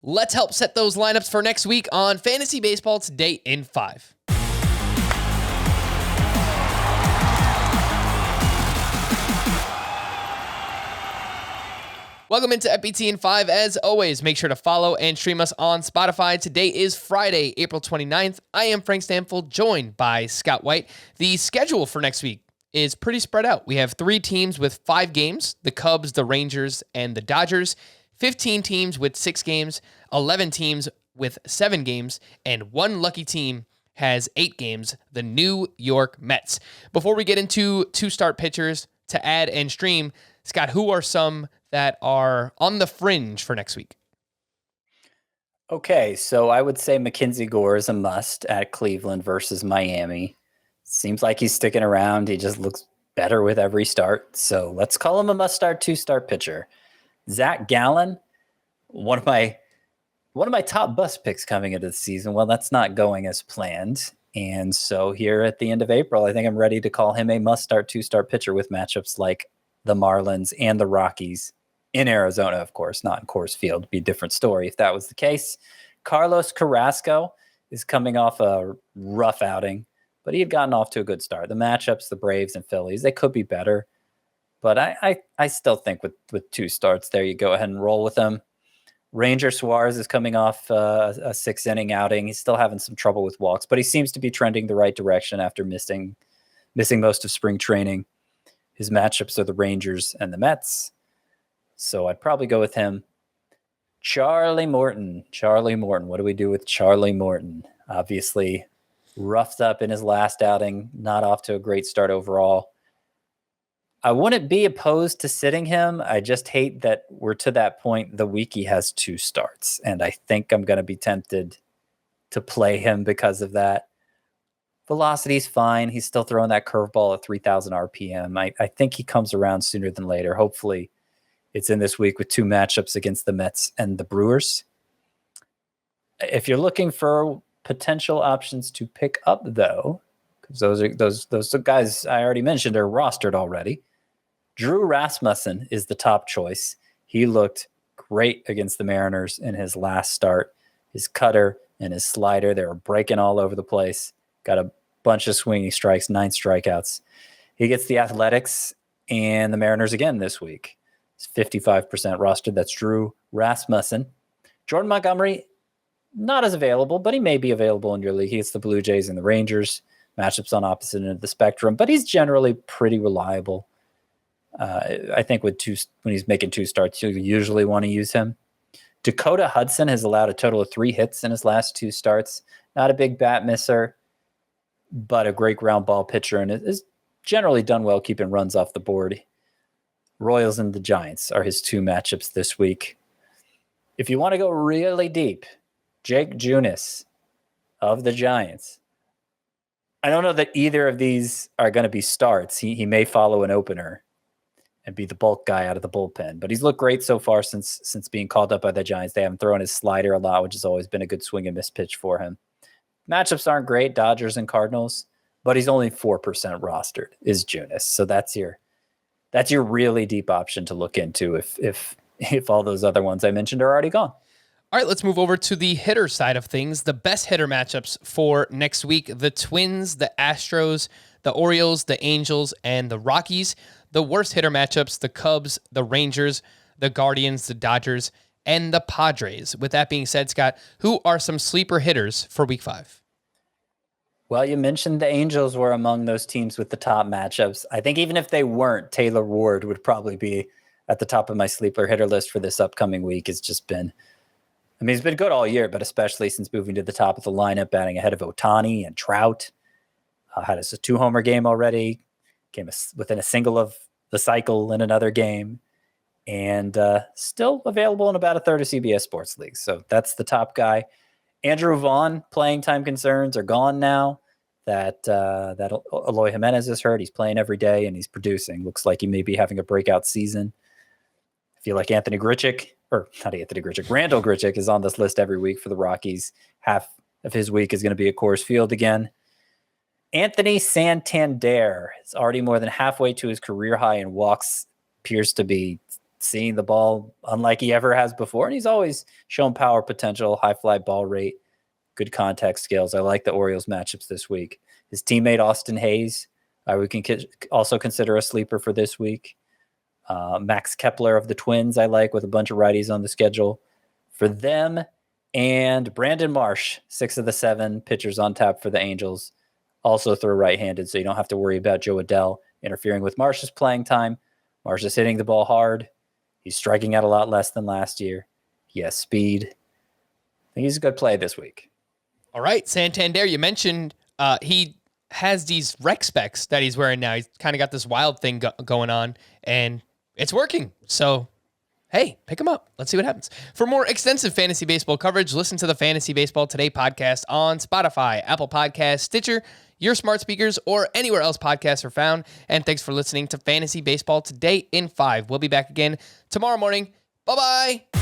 Let's help set those lineups for next week on Fantasy Baseball Today in 5. Welcome into FBT in 5. As always, make sure to follow and stream us on Spotify. Today is Friday, April 29th. I am Frank Stanfield, joined by Scott White. The schedule for next week is pretty spread out. We have 3 teams with 5 games, the Cubs, the Rangers, and the Dodgers, 15 teams with 6 games, 11 teams with 7 games, and 1 lucky team has 8 games, the New York Mets. Before we get into 2-start pitchers to add and stream, Scott, who are some that are on the fringe for next week? Okay, so I would say Mackenzie Gore is a must at Cleveland versus Miami. Seems like he's sticking around. He just looks better with every start. So let's call him a must-start 2-start pitcher. Zach Gallen, one of my top bust picks coming into the season. Well, that's not going as planned. And so here at the end of April, I think I'm ready to call him a must-start 2-start pitcher with matchups like the Marlins and the Rockies in Arizona, of course, not in Coors Field. It'd be a different story if that was the case. Carlos Carrasco is coming off a rough outing, but he had gotten off to a good start. The matchups, the Braves and Phillies, they could be better. But I still think with 2 starts there, you go ahead and roll with them. Ranger Suarez is coming off a 6-inning outing. He's still having some trouble with walks, but he seems to be trending the right direction after missing most of spring training. His matchups are the Rangers and the Mets. So I'd probably go with him. Charlie Morton. What do we do with Charlie Morton? Obviously, roughed up in his last outing, not off to a great start overall. I wouldn't be opposed to sitting him. I just hate that we're to that point the week he has 2 starts. And I think I'm going to be tempted to play him because of that. Velocity's fine. He's still throwing that curveball at 3,000 RPM. I think he comes around sooner than later. Hopefully it's in this week with 2 matchups against the Mets and the Brewers. If you're looking for potential options to pick up, though, because those guys I already mentioned are rostered already, Drew Rasmussen is the top choice. He looked great against the Mariners in his last start. His cutter and his slider, they were breaking all over the place. Got a bunch of swinging strikes, 9 strikeouts. He gets the Athletics and the Mariners again this week. He's 55% rostered. That's Drew Rasmussen. Jordan Montgomery, not as available, but he may be available in your league. He gets the Blue Jays and the Rangers. Matchups on opposite end of the spectrum, but he's generally pretty reliable. I think when he's making 2 starts, you usually want to use him. Dakota Hudson has allowed a total of 3 hits in his last 2 starts. Not a big bat misser, but a great ground ball pitcher, and is generally done well keeping runs off the board. Royals and the Giants are his 2 matchups this week. If you want to go really deep, Jake Junis of the Giants. I don't know that either of these are going to be starts. He may follow an opener and be the bulk guy out of the bullpen, but he's looked great so far since being called up by the Giants. They haven't thrown his slider a lot, which has always been a good swing and miss pitch for him. Matchups aren't great, Dodgers and Cardinals, but he's only 4% rostered is Junis. So that's your really deep option to look into if all those other ones I mentioned are already gone. All right, let's move over to the hitter side of things. The best hitter matchups for next week: the Twins, the Astros, the Orioles, the Angels, and the Rockies. The worst hitter matchups: the Cubs, the Rangers, the Guardians, the Dodgers, and the Padres. With that being said, Scott, who are some sleeper hitters for week 5? Well, you mentioned the Angels were among those teams with the top matchups. I think even if they weren't, Taylor Ward would probably be at the top of my sleeper hitter list for this upcoming week. He's been good all year, but especially since moving to the top of the lineup, batting ahead of Ohtani and Trout. Had a 2-homer game already. Came within a single of the cycle in another game. And still available in about a third of CBS Sports Leagues. So that's the top guy. Andrew Vaughn, playing time concerns are gone now. That Eloy Jimenez is hurt. He's playing every day, and he's producing. Looks like he may be having a breakout season. I feel like Randall Grichik is on this list every week for the Rockies. Half of his week is going to be at Coors Field again. Anthony Santander is already more than halfway to his career high in walks. Appears to be seeing the ball unlike he ever has before. And he's always shown power potential, high fly ball rate, good contact skills. I like the Orioles matchups this week. His teammate, Austin Hayes, we can also consider a sleeper for this week. Max Kepler of the Twins, I like, with a bunch of righties on the schedule for them. And Brandon Marsh, 6 of the 7 pitchers on tap for the Angels, also throw right-handed, so you don't have to worry about Joe Adell interfering with Marsh's playing time. Marsh is hitting the ball hard. He's striking out a lot less than last year. He has speed. I think he's a good play this week. All right, Santander, you mentioned he has these rec specs that he's wearing now. He's kind of got this wild thing going on, and it's working. So, hey, pick him up. Let's see what happens. For more extensive fantasy baseball coverage, listen to the Fantasy Baseball Today podcast on Spotify, Apple Podcasts, Stitcher, your smart speakers, or anywhere else podcasts are found. And thanks for listening to Fantasy Baseball Today in 5. We'll be back again tomorrow morning. Bye-bye.